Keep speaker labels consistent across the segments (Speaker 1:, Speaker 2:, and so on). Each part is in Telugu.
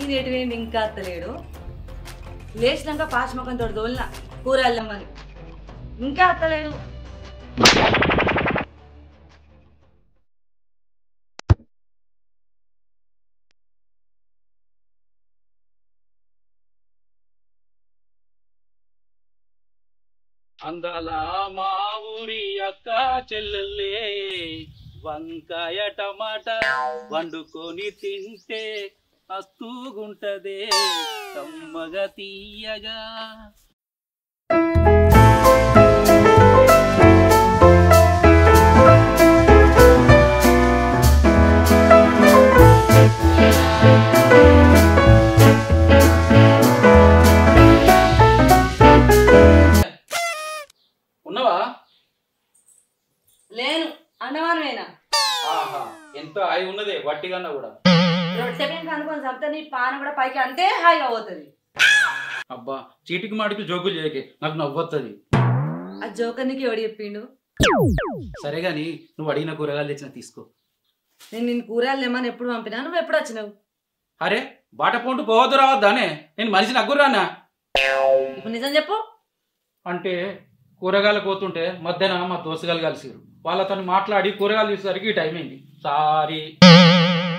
Speaker 1: పొద్దున్న ఎటువేంది ఇంకా అత్తలేడు. లేచినాక పాశమకంతో దోలిన కూర వెళ్ళమని ఇంకా అత్తలేడు.
Speaker 2: అందాల మా ఊరి అక్క చెల్లెల్లే వంకాయ టమాటా వండుకొని తింటే అస్తూగుంటదే కమ్మగా తీయగా. ఉన్నావా?
Speaker 1: లేను అన్నమానమేనా?
Speaker 2: ఆహా, ఎంత హాయి ఉన్నదే వట్టిగన్నా కూడా.
Speaker 1: రొట్టె పెంక అనుకొని చంపితే నీ పాన కూడా పైకి అంతే హాయిగా పోతుంది.
Speaker 2: అబ్బా, చీటికి మాటికి జోకులు చేయకే, నాకు నవ్వొస్తుంది.
Speaker 1: ఆ జోకర్ నీకు ఎవడు చెప్పిండు?
Speaker 2: సరే గాని నువ్వు అడిగిన కూరగాయలు తెచ్చిన తీసుకో.
Speaker 1: నేను కూరగాయలు లేమని ఎప్పుడు పంపినా, నువ్వు ఎప్పుడు వచ్చినావు?
Speaker 2: అరే, బాట పోంటూ పోవద్దు రావద్దానే, నేను మనిషిని అగ్గురానా?
Speaker 1: ఇప్పుడు నిజం చెప్పు.
Speaker 2: అంటే కూరగాయలు పోతుంటే మధ్యాహ్నం మా దోసగాలు కలిసిరు, వాళ్ళతో మాట్లాడి కూరగాయలు తీసేసరికి ఈ టైం అయింది. సారీ.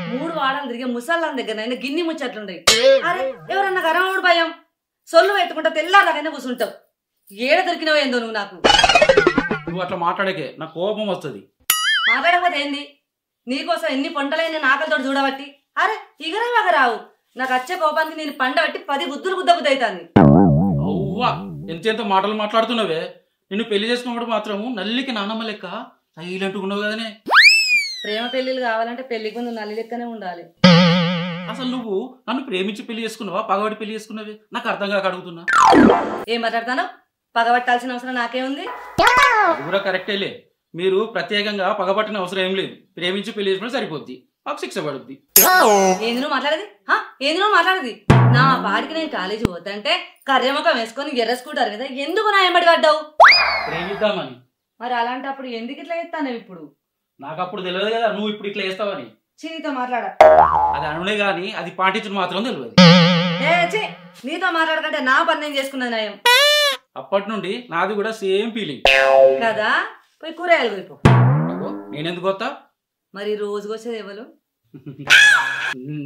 Speaker 1: 3 వారాలు తిరిగే ముసళ్ళ దగ్గర అయినా గిన్ని ముచ్చట్లుండయి. అరే ఎవరన్నా గరమోడు భయం సొల్లు పెట్టుకుంటా తెల్లారాకైనా కూర్చుంటావు. ఏడ దొరికినావు ఏందో నువ్వు నాకు.
Speaker 2: నువ్వు అట్లా మాట్లాడకే నాకు కోపం వస్తుంది.
Speaker 1: మాట్లాడకపోతే ఏంది? నీకోసం ఎన్ని పంటలైన నాకలతో చూడబట్టి అరే ఇగరవాగ రావు. నాకు వచ్చే కోపానికి నేను పండబట్టి 10 గుద్దులు గుద్ద అవుతాను.
Speaker 2: అవ్వా, ఎంతెంత మాటలు మాట్లాడుతున్నావే. నిన్ను పెళ్లి చేసుకున్నప్పుడు మాత్రము నల్లికి నానమ్మ లెక్క సైలెంట్గా ఉన్నావు కదనే.
Speaker 1: ప్రేమ పెళ్లిళ్ళు కావాలంటే పెళ్లికి ముందు నల్లి లెక్కనే ఉండాలి.
Speaker 2: అసలు నువ్వు నన్ను ప్రేమించి పెళ్లి చేసుకున్నావా, పగబడి పెళ్లి చేసుకున్నావే? నాకు అర్థం కాక అడుగుతున్నా.
Speaker 1: ఏం మాట్లాడతాను? పగబట్టాల్సిన అవసరం నాకేముంది?
Speaker 2: అది కూడా కరెక్టేలే. మీరు ప్రత్యేకంగా పగబట్టిన అవసరం ఏం లేదు. ప్రేమించి పెళ్లి చేసుకుంటే సరిపోద్ది, మాకు శిక్ష పడుద్ది.
Speaker 1: ఏంది నువ్వు మాట్లాడేది? ఏంది నువ్వు మాట్లాడేది? నా పాడికి నేను కాలేజీ పోతుంటే కర్రెముఖం వేసుకొని ఎర్ర స్కూటర్ మీద ఎందుకు నా ఎంబడి పడ్డావు?
Speaker 2: ప్రేమిద్దామని.
Speaker 1: మరి అలాంటప్పుడు ఎందుకు ఇట్లా చేస్తాను ఇప్పుడు?
Speaker 2: నాకు అప్పుడు తెలియదు కదా నువ్వు ఇప్పుడు ఇట్లా చేస్తావని.
Speaker 1: నీతో మాట్లాడ
Speaker 2: అది అనునే గాని అది పాటించడం మాత్రం తెలియదు.
Speaker 1: నీతో మాట్లాడకంటే నా పని నేను చేసుకున్నది నయం.
Speaker 2: అప్పటి నుండి నాది కూడా సేమ్ ఫీలింగ్
Speaker 1: కదా. పోయి కూరగాయలు పోయిపో.
Speaker 2: నేనెందుకు వస్తా?
Speaker 1: మరి రోజుకు వచ్చేది ఎవరు?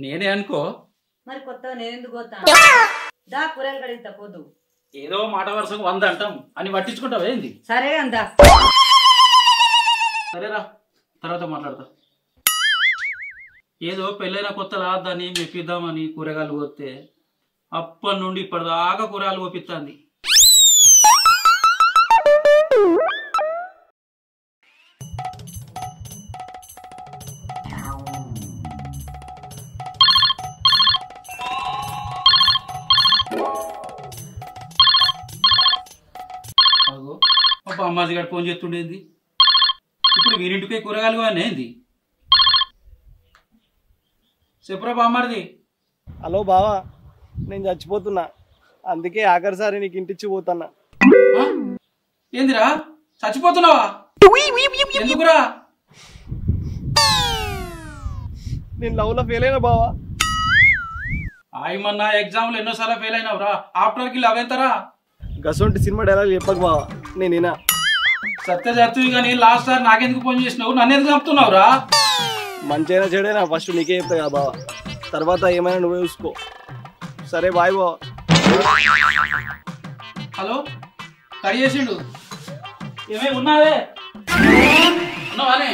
Speaker 2: నేనే అనుకో.
Speaker 1: మరి కొత్తగా నేనెందుకు వస్తా? దా కూరగాయలు కడిగితా పోదు.
Speaker 2: ఏదో మాట వరుసకు 100 అంటాం అని పట్టించుకుంటావా ఏంది?
Speaker 1: సరే అందా.
Speaker 2: సరేరా, తర్వాత మాట్లాడతా. ఏదో పెళ్ళైన కొత్తలా దాన్ని మెప్పిద్దామని కూరగాయలు పోతే అప్పటి నుండి ఇప్పటిదాకా కూరగాయలు పోపిస్తుంది. అబ్బా, అమ్మాజీ గారు ఫోన్ చేస్తుండేది. ఇప్పుడు వీరింటికే కూరగాయలు కానీ ఏంది? చెప్పురా బామ్మర్ది.
Speaker 3: హలో బావా, నేను చచ్చిపోతున్నా, అందుకే ఆఖరిసారి నీకు ఇంటిచ్చి పోతున్నా.
Speaker 2: ఏందిరా చచ్చిపోతున్నావా? ఎందుకురా?
Speaker 3: నేను లవ్లో ఫెయిల్ అయినా బావా.
Speaker 2: ఆయమన్నా ఎగ్జామ్లో ఎన్నోసార్లు ఫెయిల్ అయినావురా, ఆఫ్టర్కి లవ్ ఎంతరా?
Speaker 3: గసొంటి సినిమా డైలాగ్ చెప్పకు బావా, నేను వినా.
Speaker 2: సత్య చదువు కానీ లాస్ట్ సార్ నాకెందుకు ఫోన్ చేసినావు? నన్ను ఎందుకు చంపుతున్నావురా?
Speaker 3: మంచైనా చెడైనా ఫస్ట్ నీకే చెప్తా కదా బావా, తర్వాత ఏమైనా నువ్వే చూసుకో. సరే బాయ్ బావా.
Speaker 2: హలో, కడి చేసిండు. ఏమే ఉన్నావే? ఉన్నావానే?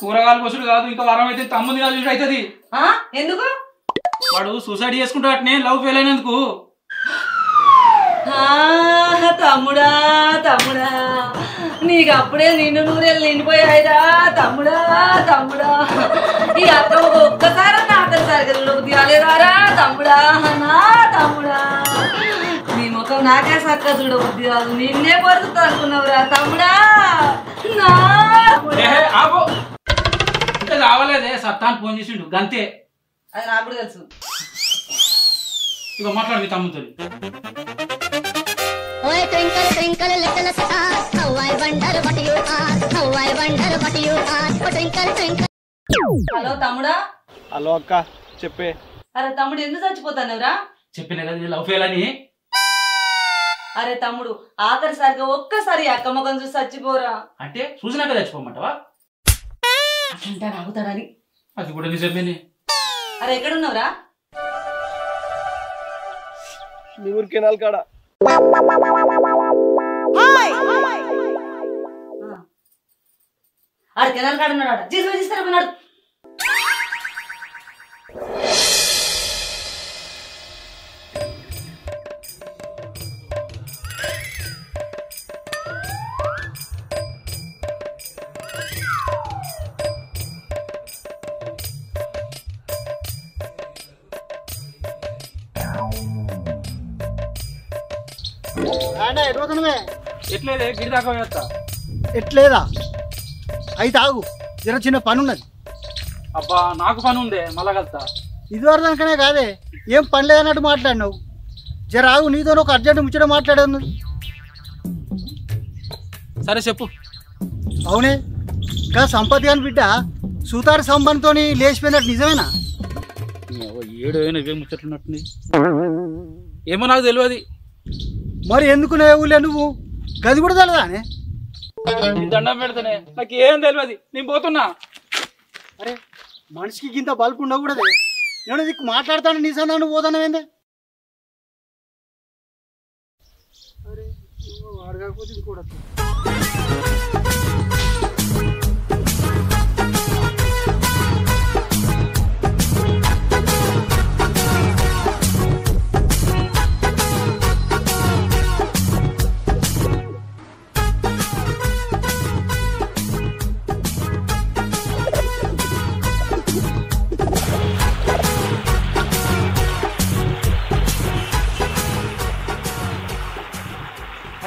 Speaker 2: కూరగాయలు కోసుడు కాదు, ఇంకా వారం అయితే తమ్ముంది చూసి అవుతుంది.
Speaker 1: ఎందుకు?
Speaker 2: వాడు సూసైడ్ చేసుకుంటాడనే లవ్ ఫెయిల్ అయినందుకు.
Speaker 1: తమ్ముడా తమ్ముడా, నీకు అప్పుడే నిన్ను నూరేళ్ళు నిండిపోయాయిరా తమ్ముడా తమ్ముడా. ఈ అక్క ఒక్కసారి నా అతని సరిగ్గా తీయాలేదారా తమ్ముడా నా తమ్ముడా. నీ ముఖం నాకే సక్క చూడబుద్ధి కాదు, నిన్నే పరుచుతా అనుకున్నావురా తమ్ముడా నా.
Speaker 2: రావాలేదే, సత్తాన్ని ఫోన్ చేసిండు గంతే.
Speaker 1: అది నాకు కూడా తెలుసు.
Speaker 2: ఇక మాట్లాడు మీ తమ్ముతో.
Speaker 4: Twinkle, twinkle, little star, how I wonder what you are, how I wonder what you are, twinkle, twinkle.
Speaker 1: Hello తమ్ముడా.
Speaker 3: హలో అక్క, చెప్పే.
Speaker 1: అరే తమ్ముడు ఎందుకు చచ్చిపోతానవరా?
Speaker 2: చెప్పిన కదా లవ్ ఫెయిల్ అని.
Speaker 1: అరే తమ్ముడు ఆఖరిసారిగా ఒక్కసారి అక్క ముఖం చూసి చచ్చిపోరా.
Speaker 2: అంటే చూసినాక చచ్చిపోమంటావా?
Speaker 1: అట్లంటా ఆగుతాడని.
Speaker 2: అది కూడా నిజమేనే.
Speaker 1: అరే ఎక్కడున్నావురా?
Speaker 3: మీ ఊరి కెనాల్ కాడ.
Speaker 1: ఆడ కెనాల్ కాడ ఉన్నాడు. తీస్తారా పోయినాడు.
Speaker 2: ఎట్లేదే గిడి దాకా పోయేస్తా.
Speaker 5: ఎట్లేదా? అయితే ఆగు, జర చిన్న పని ఉన్నది.
Speaker 2: అబ్బా నాకు పని ఉందే, మళ్ళా కలుతా.
Speaker 5: ఇదివరకనే కాదే, ఏం పని లేదన్నట్టు మాట్లాడినావు. జర ఆగు, నీతో ఒక అర్జెంట్ ముచ్చట మాట్లాడను.
Speaker 2: సరే చెప్పు.
Speaker 5: అవునే, ఇంకా సంపత్ గాని బిడ్డ సుతారు సంబంధంతో లేచిపోయినట్టు నిజమేనా?
Speaker 2: ఏడు ఇవే ముచ్చట్లున్నట్టుంది. ఏమో నాకు తెలియదు.
Speaker 5: మరి ఎందుకు ఊళ్ళో నువ్వు గది కూడా తెలదానే?
Speaker 2: దండం పెడతానే, నాకు ఏం తెలియదు. నేను పోతున్నా.
Speaker 5: అరే మనిషికి గింత బల్పు ఉండకూడదే. నేను దిక్కు మాట్లాడతాను, నీ సందాన్ని పోతానవేందే? అరే వాడు కాకపోతే ఇది కూడా.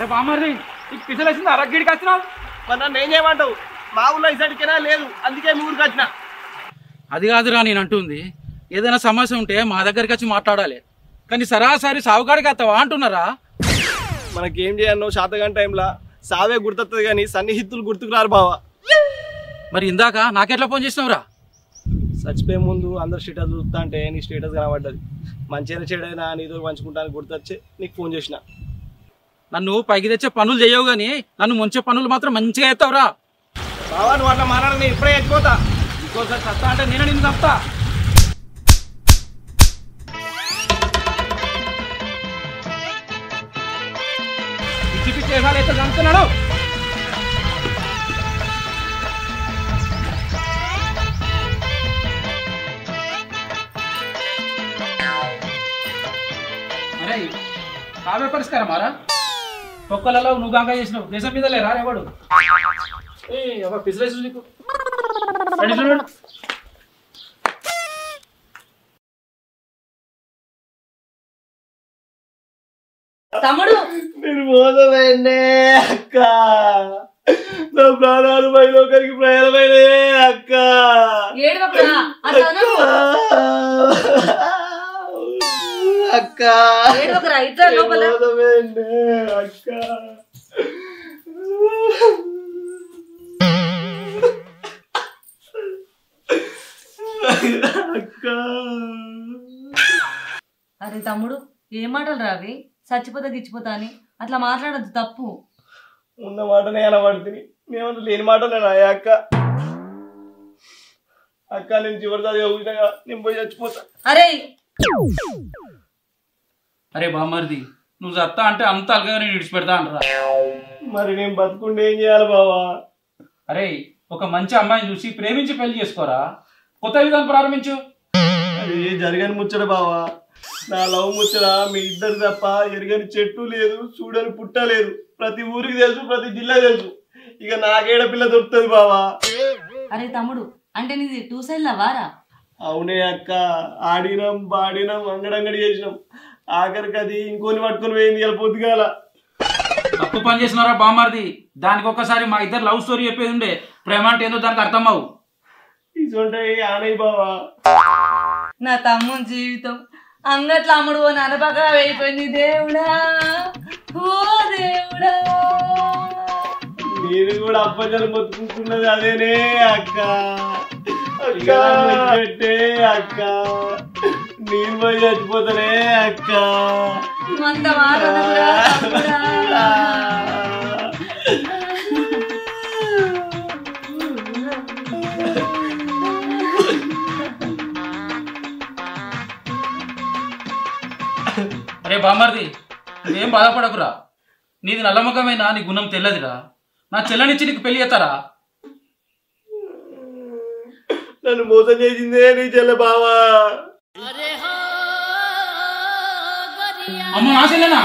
Speaker 2: అరే బామ్మది, నీకు పిసలు వచ్చింది. అరగిడికి వచ్చినావు.
Speaker 3: మరి నన్ను ఏం చేయమంటావు? మా ఊళ్ళో ఇసడికైనా లేదు, అందుకే మీ ఊరికి వచ్చిన.
Speaker 2: అది కాదురా నేను అంటుంది. ఏదైనా సమస్య ఉంటే మా దగ్గరికి వచ్చి మాట్లాడాలి, కానీ సరాసరి సావుకాడికి వస్తావా అంటున్నారా?
Speaker 3: మనకేం చేయను శాతగాని టైంలో సావే గుర్తొస్తుంది కానీ సన్నిహితులు గుర్తుకు రారు బావా.
Speaker 2: మరి ఇందాక నాకెట్లా ఫోన్ చేసినావురా?
Speaker 3: చచ్చిపోయే ముందు అందరు స్టేటస్ చూస్తా అంటే నీ స్టేటస్ కనబడ్డది. మంచిగా చెడైనా నీతో పంచుకుంటానికి గుర్తొచ్చి నీకు ఫోన్ చేసిన.
Speaker 2: నన్ను పైకి తెచ్చే పనులు చేయవు కానీ నన్ను ముంచే పనులు మాత్రం మంచిగా చేస్తావురా.
Speaker 3: బావా నువ్వు అట్లా మాట్లాడ, నేను ఇప్పుడే చచ్చిపోతా.
Speaker 2: ఇంకోసారి చస్తా అంటే నేను నిన్ను చస్తా. పిచ్చి పిచ్చి వేసాలు అయితే చంపుతున్నాడు. అరే కావ్య పరిష్కారం మారా. తొక్కలలో నువ్వు గంగా చేసినావు, దేశం మీద లేరా ఎవడు? పిసిలేసి నీకు
Speaker 1: తమ్ముడు
Speaker 3: నేను మోసమైందే అక్క. నా ప్రాణాలు బయలుకి ప్రయాణమైనే అక్క.
Speaker 1: ఏడవకురా.
Speaker 3: అక్క
Speaker 1: ఏడవకురా, ఇట్లా లోపల.
Speaker 3: మోసమైందే అక్క. అక్క
Speaker 1: అరే తమ్ముడు ఏం మాటలు రావి? చచ్చిపోతా గిచ్చిపోతా అని అట్లా మాట్లాడద్దు, తప్పు.
Speaker 3: ఉన్న మాటనే అలా పడుతుంది, మేమంతా లేని మాటలేనా అక్క? అక్క నేను చివరిసారి చూసినాగా నేను పోయి చచ్చిపోతా.
Speaker 1: అరే
Speaker 2: అరే బామ్మర్ది, నువ్వు చత్తా అంటే అంత అలగా నేను విడిచిపెడతా అంటారా?
Speaker 3: మరి నేను బతుకుంటే ఏం చేయాలి బావా?
Speaker 2: అరే ఒక మంచి అమ్మాయిని చూసి ప్రేమించి పెళ్లి చేసుకోరా, కొత్త విధానం ప్రారంభించు.
Speaker 3: అది జరగని ముచ్చట బావా. నా లవ్ ముచ్చట మీ ఇద్దరు తప్ప ఎరగని చెట్టు లేదు, చూడని పుట్ట లేదు. ప్రతి ఊరికి తెలుసు, ప్రతి జిల్లా తెలుసు. ఇక నాకేడ పిల్ల దొరుకుతుంది బావా.
Speaker 1: అరే తమ్ముడు, అంటే నీది 2 సైడ్ లవారా?
Speaker 3: అవునే అక్క, ఆడినాం బాడినాం అంగడంగడి చేసినాం. ఆఖరికి అది ఇంకొని పట్టుకొని పోయింది ఇలా పొద్దుగాల.
Speaker 2: తప్పు పని చేసినారా బామ్మర్ది? దానికి ఒక్కసారి మా ఇద్దరు లవ్ స్టోరీ చెప్పేది ఉండే. ప్రేమ అంటే ఏందో దానికి అర్థం అవు.
Speaker 3: ఇసుంటాయి ఆనయ్య బావా.
Speaker 1: నా తమ్ముని జీవితం అంగట్ల అమ్ముడు ఓ నరపగా అయిపోయింది. దేవుడా ఓ దేవుడా.
Speaker 3: నేను కూడా అప్పజలు మొత్తుకుంటున్నది అదేనే అక్క. అక్క అక్క నేను పోయి చచ్చిపోతానే అక్క.
Speaker 1: అంత మాట అనకురా తమ్ముడా.
Speaker 2: అరే బామ్మర్ది నువ్వేం బాధపడకురా, నీది నల్లముఖమైనా నీ గుణం తెల్లదిరా. నా చెల్లనిచ్చి నీకు పెళ్లి చేస్తారా?
Speaker 3: నన్ను మోసం చేసిందే నీ చెల్లె బావా.
Speaker 2: అమ్మ నా చెల్లెనా?